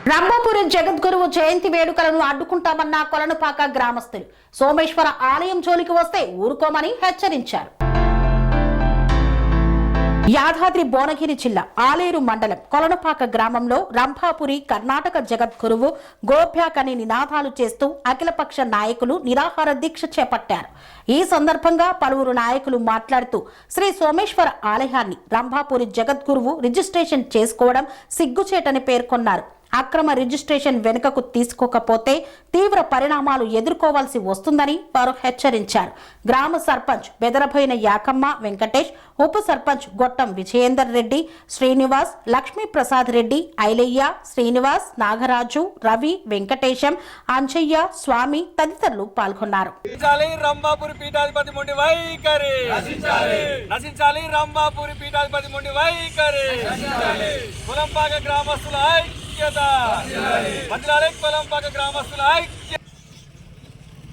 రంభాపురి జగద్గురువు జయంతి వేడుకలను అడ్డుకుంటామన్న కొలనుపాక గ్రామస్తులు సోమేశ్వర ఆలయం జోలికి వస్తే ఊరుకోమని హెచ్చరించారు. యాదాద్రి భువనగిరి జిల్లా ఆలేరు మండలం కొలనుపాక గ్రామంలో రంభాపురి కర్ణాటక జగద్గురువు గోబ్యాక్ అని నినాదాలు చేస్తూ అఖిలపక్ష నాయకులు నిరాహార దీక్ష చేపట్టారు. ఈ సందర్భంగా పలువురు నాయకులు మాట్లాడుతూ శ్రీ సోమేశ్వర ఆలయాన్ని రంభాపురి జగద్గురువు రిజిస్ట్రేషన్ చేసుకోవడం సిగ్గుచేటని పేర్కొన్నారు. అక్రమ రిజిస్ట్రేషన్ వెనుకకు తీసుకోకపోతే తీవ్ర పరిణామాలు ఎదుర్కోవాల్సి వస్తుందని వారు హెచ్చరించారు. గ్రామ సర్పంచ్ బెదరబోయిన యాకమ్మ వెంకటేష్, ఉప సర్పంచ్ గొట్టం విజయేందర్ రెడ్డి, శ్రీనివాస్, లక్ష్మీప్రసాద్ రెడ్డి, ఐలయ్య, శ్రీనివాస్, నాగరాజు, రవి, వెంకటేశం, అంజయ్య, స్వామి తదితరులు పాల్గొన్నారు.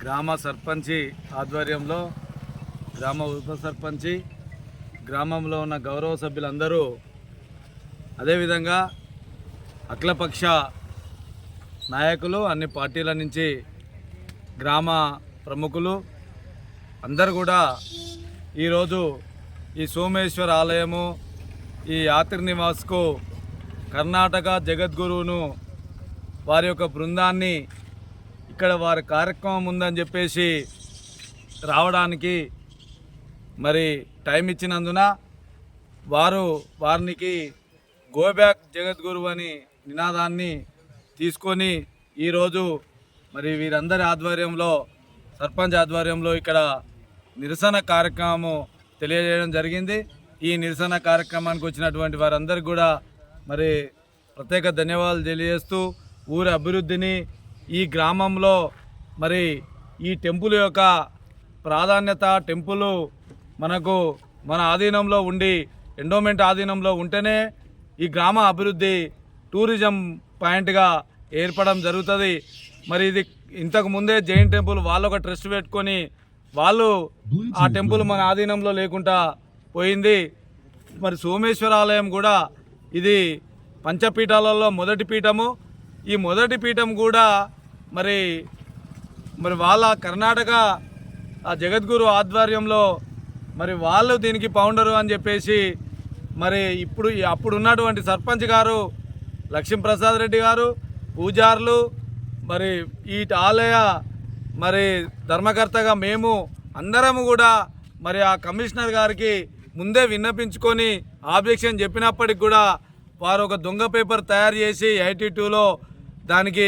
గ్రామ సర్పంచి ఆధ్వర్యంలో గ్రామ ఉప సర్పంచి గ్రామంలో ఉన్న గౌరవ సభ్యులందరూ అదేవిధంగా అఖిలపక్ష నాయకులు అన్ని పార్టీల నుంచి గ్రామ ప్రముఖులు అందరూ కూడా ఈరోజు ఈ సోమేశ్వర ఆలయము ఈ యాత్రి నివాస్కు కర్ణాటక జగద్గురువును వారి యొక్క బృందాన్ని ఇక్కడ వారి కార్యక్రమం ఉందని చెప్పేసి రావడానికి మరి టైం ఇచ్చినందున వారికి గోబ్యాక్ జగద్గురువు అని నినాదాన్ని తీసుకొని ఈరోజు మరి వీరందరి ఆధ్వర్యంలో సర్పంచ్ ఆధ్వర్యంలో ఇక్కడ నిరసన కార్యక్రమం తెలియజేయడం జరిగింది. ఈ నిరసన కార్యక్రమానికి వచ్చినటువంటి వారందరికీ కూడా మరి ప్రత్యేక ధన్యవాదాలు తెలియజేస్తూ ఊరి అభివృద్ధిని ఈ గ్రామంలో మరి ఈ టెంపుల్ యొక్క ప్రాధాన్యత, టెంపుల్ మనకు మన ఆధీనంలో ఉండి ఎండోమెంట్ ఆధీనంలో ఉంటేనే ఈ గ్రామ అభివృద్ధి టూరిజం పాయింట్గా ఏర్పడడం జరుగుతుంది. మరి ఇది ఇంతకు ముందే జైన్ టెంపుల్ వాళ్ళు ఒక ట్రస్ట్ పెట్టుకొని వాళ్ళు ఆ టెంపుల్ మన ఆధీనంలో లేకుండా పోయింది. మరి సోమేశ్వర ఆలయం కూడా ఇది పంచపీఠాలలో మొదటి పీఠము. ఈ మొదటి పీఠం కూడా మరి వాళ్ళ కర్ణాటక ఆ జగద్గురు ఆధ్వర్యంలో మరి వాళ్ళు దీనికి ఫౌండరు అని చెప్పేసి మరి అప్పుడు ఉన్నటువంటి సర్పంచ్ గారు లక్ష్మీప్రసాద్ రెడ్డి గారు, పూజారులు, మరి ఈ ఆలయ మరి ధర్మకర్తగా మేము అందరము కూడా మరి ఆ కమిషనర్ గారికి ముందే విన్నపించుకొని ఆబ్జెక్షన్ చెప్పినప్పటికి కూడా వారు ఒక దొంగ పేపర్ తయారు చేసి 82లో దానికి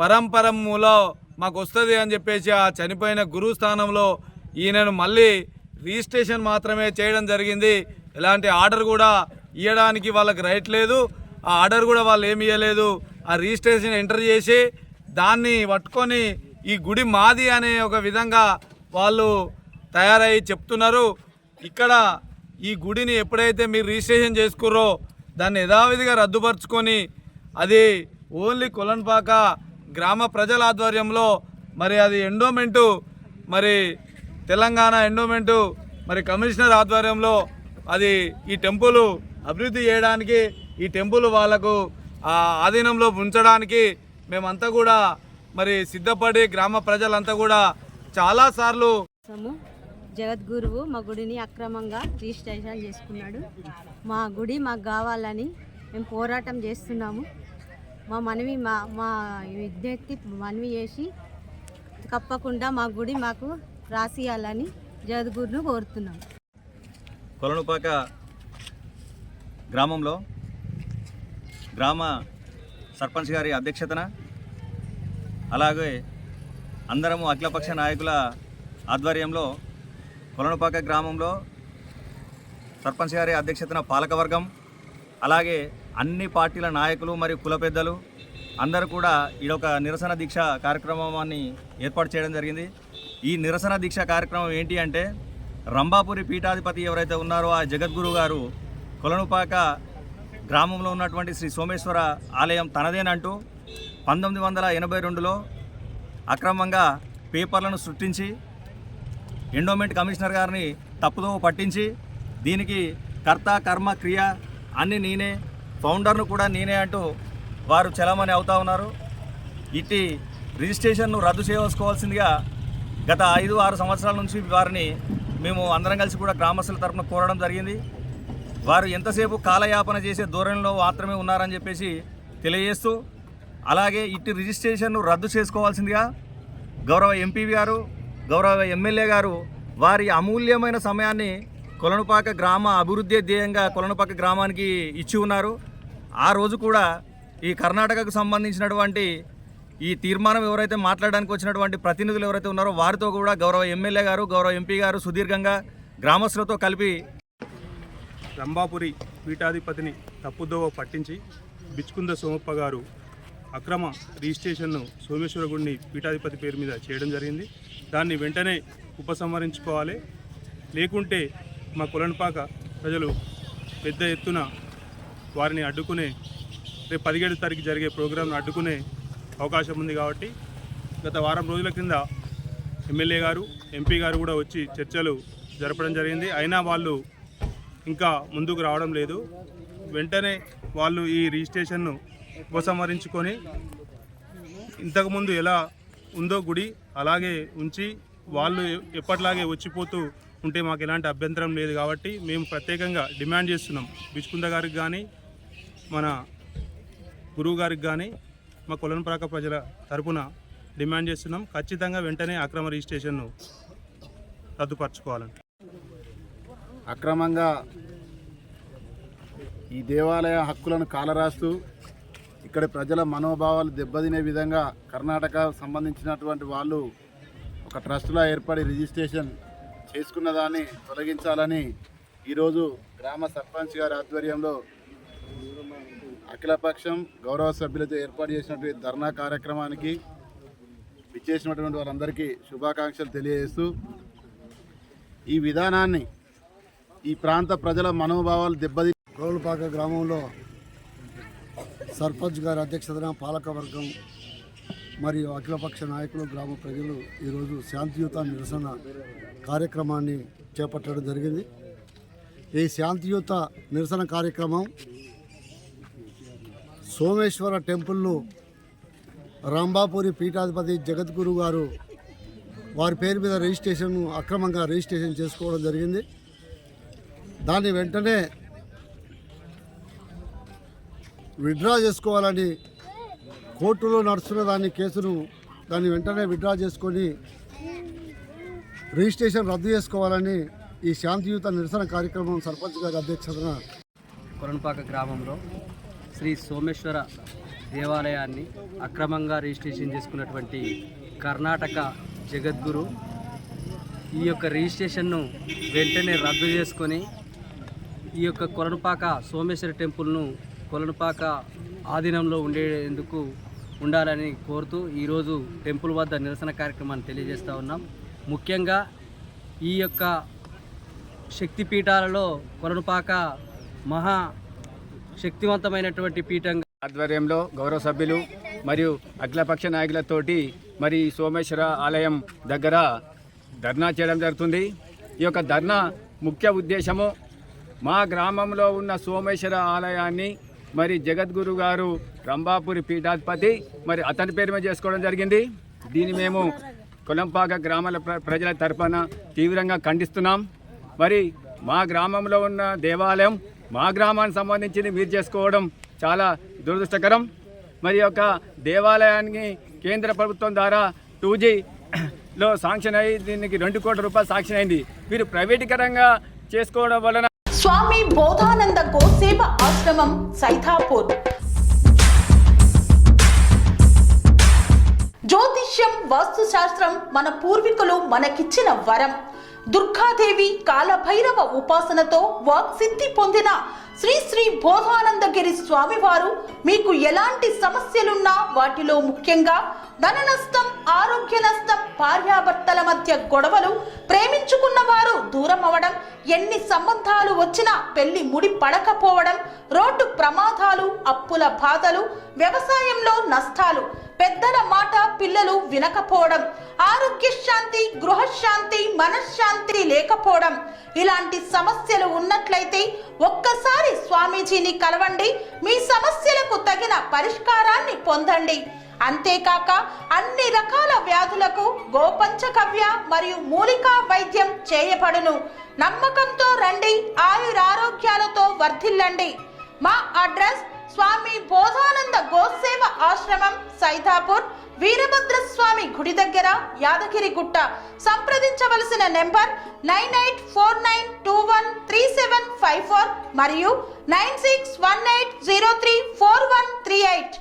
పరంపరములో మాకు వస్తుంది అని చెప్పేసి ఆ చనిపోయిన గురువు స్థానంలో ఈయనను మళ్ళీ రిజిస్ట్రేషన్ మాత్రమే చేయడం జరిగింది. ఎలాంటి ఆర్డర్ కూడా ఇవ్వడానికి వాళ్ళకి రైట్ లేదు. ఆ ఆర్డర్ కూడా వాళ్ళు ఏమి ఇవ్వలేదు. ఆ రిజిస్ట్రేషన్ ఎంటర్ చేసి దాన్ని పట్టుకొని ఈ గుడి మాది అనే ఒక విధంగా వాళ్ళు తయారై చెప్తున్నారు. ఇక్కడ ఈ గుడిని ఎప్పుడైతే మీరు రిజిస్ట్రేషన్ చేసుకుర్రో దాన్ని యథావిధిగా రద్దుపరుచుకొని అది ఓన్లీ కొలనుపాక గ్రామ ప్రజల ఆధ్వర్యంలో మరి అది ఎండోమెంటు మరి తెలంగాణ ఎండోమెంటు మరి కమిషనర్ ఆధ్వర్యంలో అది ఈ టెంపుల్ అభివృద్ధి చేయడానికి ఈ టెంపుల్ వాళ్ళకు ఆధీనంలో ఉంచడానికి మేమంతా కూడా మరి సిద్ధపడి గ్రామ ప్రజలంతా కూడా చాలాసార్లు జగద్గురువు మా గుడిని అక్రమంగా రిజిస్ట్రేషన్ చేసుకున్నాడు. మా గుడి మాకు కావాలని మేము పోరాటం చేస్తున్నాము. మా మనవి మా విజ్ఞప్తి మనవి చేసి తప్పకుండా మా గుడి మాకు రాసియాలని జగద్గురును కోరుతున్నాము. కొలనుపాక గ్రామంలో గ్రామ సర్పంచ్ గారి అధ్యక్షతన అలాగే అందరము అఖిలపక్ష నాయకుల ఆధ్వర్యంలో కొలనుపాక గ్రామంలో సర్పంచ్ గారి అధ్యక్షతన పాలకవర్గం అలాగే అన్ని పార్టీల నాయకులు మరియు కుల పెద్దలు అందరూ కూడా ఈడొక నిరసన దీక్ష కార్యక్రమాన్ని ఏర్పాటు చేయడం జరిగింది. ఈ నిరసన దీక్ష కార్యక్రమం ఏంటి అంటే రంభాపురి పీఠాధిపతి ఎవరైతే ఉన్నారో ఆ జగద్గురు గారు కొలనుపాక గ్రామంలో ఉన్నటువంటి శ్రీ సోమేశ్వర ఆలయం తనదేనంటూ 1982లో అక్రమంగా పేపర్లను సృష్టించి ఎండోమెంట్ కమిషనర్ గారిని తప్పుదో పట్టించి దీనికి కర్త కర్మ క్రియ అన్ని నేనే, ఫౌండర్ను కూడా నేనే అంటూ వారు చలామణి అవుతా ఉన్నారు. ఇట్టి రిజిస్ట్రేషన్ను రద్దు చేసుకోవాల్సిందిగా గత 5-6 సంవత్సరాల నుంచి వారిని మేము అందరం కలిసి కూడా గ్రామస్తుల తరఫున కోరడం జరిగింది. వారు ఎంతసేపు కాలయాపన చేసే ధోరణిలో మాత్రమే ఉన్నారని చెప్పేసి తెలియజేస్తూ, అలాగే ఇట్టి రిజిస్ట్రేషన్ను రద్దు చేసుకోవాల్సిందిగా గౌరవ ఎంపీ గారు, గౌరవ ఎమ్మెల్యే గారు వారి అమూల్యమైన సమయాన్ని కొలనుపాక గ్రామ అభివృద్ధి ధ్యేయంగా కొలనుపాక గ్రామానికి ఇచ్చి ఉన్నారు. ఆ రోజు కూడా ఈ కర్ణాటకకు సంబంధించినటువంటి ఈ తీర్మానం ఎవరైతే మాట్లాడడానికి వచ్చినటువంటి ప్రతినిధులు ఎవరైతే ఉన్నారో వారితో కూడా గౌరవ ఎమ్మెల్యే గారు, గౌరవ ఎంపీ గారు సుదీర్ఘంగా గ్రామస్తులతో కలిపి రంభాపురి పీఠాధిపతిని తప్పుదోవ పట్టించి బిచ్కుంద సోమప్ప గారు అక్రమ రిజిస్ట్రేషన్ను సోమేశ్వర గుడిని పీఠాధిపతి పేరు మీద చేయడం జరిగింది. దాన్ని వెంటనే ఉపసంహరించుకోవాలి, లేకుంటే మా కొలనుపాక ప్రజలు పెద్ద ఎత్తున వారిని అడ్డుకునే రేపు 17వ తారీఖు జరిగే ప్రోగ్రాంను అడ్డుకునే అవకాశం ఉంది. కాబట్టి గత వారం రోజుల కింద ఎమ్మెల్యే గారు, ఎంపీ గారు కూడా వచ్చి చర్చలు జరపడం జరిగింది. అయినా వాళ్ళు ఇంకా ముందుకు రావడం లేదు. వెంటనే వాళ్ళు ఈ రిజిస్ట్రేషన్ను ఉపసంహరించుకొని ఇంతకుముందు ఎలా ఉందో గుడి అలాగే ఉంచి వాళ్ళు ఎప్పటిలాగే వచ్చిపోతూ ఉంటే మాకు ఎలాంటి అభ్యంతరం లేదు. కాబట్టి మేము ప్రత్యేకంగా డిమాండ్ చేస్తున్నాం, బిచ్కుంద గారికి కానీ మన గురువు గారికి కానీ మా కొలనుపాక ప్రజల తరపున డిమాండ్ చేస్తున్నాం. ఖచ్చితంగా వెంటనే అక్రమ రిజిస్ట్రేషన్ను రద్దుపరచుకోవాలని. అక్రమంగా ఈ దేవాలయ హక్కులను కాలరాస్తూ ఇక్కడ ప్రజల మనోభావాలు దెబ్బతినే విధంగా కర్ణాటక సంబంధించినటువంటి వాళ్ళు ఒక ట్రస్టులా ఏర్పడి రిజిస్ట్రేషన్ చేసుకున్న దాన్ని తొలగించాలని ఈరోజు గ్రామ సర్పంచ్ గారి ఆధ్వర్యంలో అఖిలపక్షం గౌరవ సభ్యులతో ఏర్పాటు చేసినటువంటి ధర్నా కార్యక్రమానికి విచ్చేసినటువంటి వారందరికీ శుభాకాంక్షలు తెలియజేస్తూ, ఈ విధానాన్ని ఈ ప్రాంత ప్రజల మనోభావాలు దెబ్బతి కొలనుపాక గ్రామంలో సర్పంచ్ గారి అధ్యక్షతన పాలకవర్గం మరియు అఖిలపక్ష నాయకులు, గ్రామ ప్రజలు ఈరోజు శాంతియుత నిరసన కార్యక్రమాన్ని చేపట్టడం జరిగింది. ఈ శాంతియుత నిరసన కార్యక్రమం సోమేశ్వర టెంపుల్ను రంభాపురి పీఠాధిపతి జగద్గురు గారు వారి పేరు మీద అక్రమంగా రిజిస్ట్రేషన్ చేసుకోవడం జరిగింది. దాన్ని వెంటనే విత్డ్రా చేసుకోవాలని కోర్టులో నడుస్తున్న కేసును వెంటనే విత్డ్రా చేసుకొని రిజిస్ట్రేషన్ రద్దు చేసుకోవాలని ఈ శాంతియుత నిరసన కార్యక్రమం సర్పంచ్ గారి అధ్యక్షతన కొలనుపాక గ్రామంలో శ్రీ సోమేశ్వర దేవాలయాన్ని అక్రమంగా రిజిస్ట్రేషన్ చేసుకున్నటువంటి కర్ణాటక జగద్గురు ఈ యొక్క రిజిస్ట్రేషన్ను వెంటనే రద్దు చేసుకొని ఈ యొక్క కొలనుపాక సోమేశ్వర టెంపుల్ను కొలనుపాక ఆధీనంలో ఉండేందుకు ఉండాలని కోరుతూ ఈరోజు టెంపుల్ వద్ద నిరసన కార్యక్రమాన్ని తెలియజేస్తూ ఉన్నాం. ముఖ్యంగా ఈ యొక్క శక్తిపీఠాలలో కొలనుపాక మహా శక్తివంతమైనటువంటి పీఠంగా ఆధ్వర్యంలో గౌరవ సభ్యులు మరియు అఖిలపక్ష నాయకులతోటి మరి సోమేశ్వర ఆలయం దగ్గర ధర్నా చేయడం జరుగుతుంది. ఈ యొక్క ధర్నా ముఖ్య ఉద్దేశము మా గ్రామంలో ఉన్న సోమేశ్వర ఆలయాన్ని మరి జగద్గురు గారు రంభాపురి పీఠాధిపతి మరి అతని పేరు మీద చేసుకోవడం జరిగింది. దీన్ని మేము కొలంపాక గ్రామాల ప్రజల తరపున తీవ్రంగా ఖండిస్తున్నాం. మరి మా గ్రామంలో ఉన్న దేవాలయం మా గ్రామానికి సంబంధించింది మీరు చేసుకోవడం చాలా దురదృష్టకరం. మరి యొక్క దేవాలయానికి కేంద్ర ప్రభుత్వం ద్వారా 2Gలో శాంక్షన్ అయ్యి దీనికి 2 కోట్ల రూపాయలు శాంక్షన్ అయింది. మీరు ప్రైవేటీకరంగా చేసుకోవడం వలన స్వామి బోధానంద గోసేవ ఆశ్రమం సైథాపూర్. జ్యోతిష్యం, వాస్తుశాస్త్రం మన పూర్వీకులు మనకిచ్చిన వరం. దుర్గాదేవి, కాలభైరవ ఉపాసనతో వాక్సిద్ధి పొందిన శ్రీ శ్రీ బోధానందగిరి స్వామివారు మీకు ఎలాంటి సమస్యలున్నా, వాటిలో ముఖ్యంగా ధన నష్టం, ఆరోగ్య నష్టం, భార్యాభర్తల మధ్య గొడవలు, ప్రేమించుకున్న వారు దూరం అవడం, ఎన్ని సంబంధాలు వచ్చినా పెళ్లి ముడి పడకపోవడం, రోడ్డు ప్రమాదాలు, అప్పుల బాధలు, వ్యవసాయంలో నష్టాలు, పెద్దల మాట పిల్లలు వినకపోవడం, ఆరోగ్య శాంతి, గృహశాంతి, మనశ్శాంతి లేకపోవడం, ఇలాంటి సమస్యలు ఉన్నట్లయితే ఒక్కసారి స్వామీజీని కలవండి, మీ సమస్యలకు తగిన పరిష్కారాన్ని పొందండి. అంతేకాక అన్ని రకాల వ్యాధులకు గోపంచకవ్య మరియు మూలికా వైద్యం చేయబడును. నమ్మకంతో రండి, ఆయురారోగ్యాలతో వర్ధిల్లండి. మా అడ్రస్ స్వామి బోధానంద గోసేవ ఆశ్రమం, సైదాపూర్, వీరభద్రస్వామి గుడి దగ్గర, యాదగిరిగుట్ట. సంప్రదించవలసిన నెంబర్ 9849213754 మరియు 9618034138.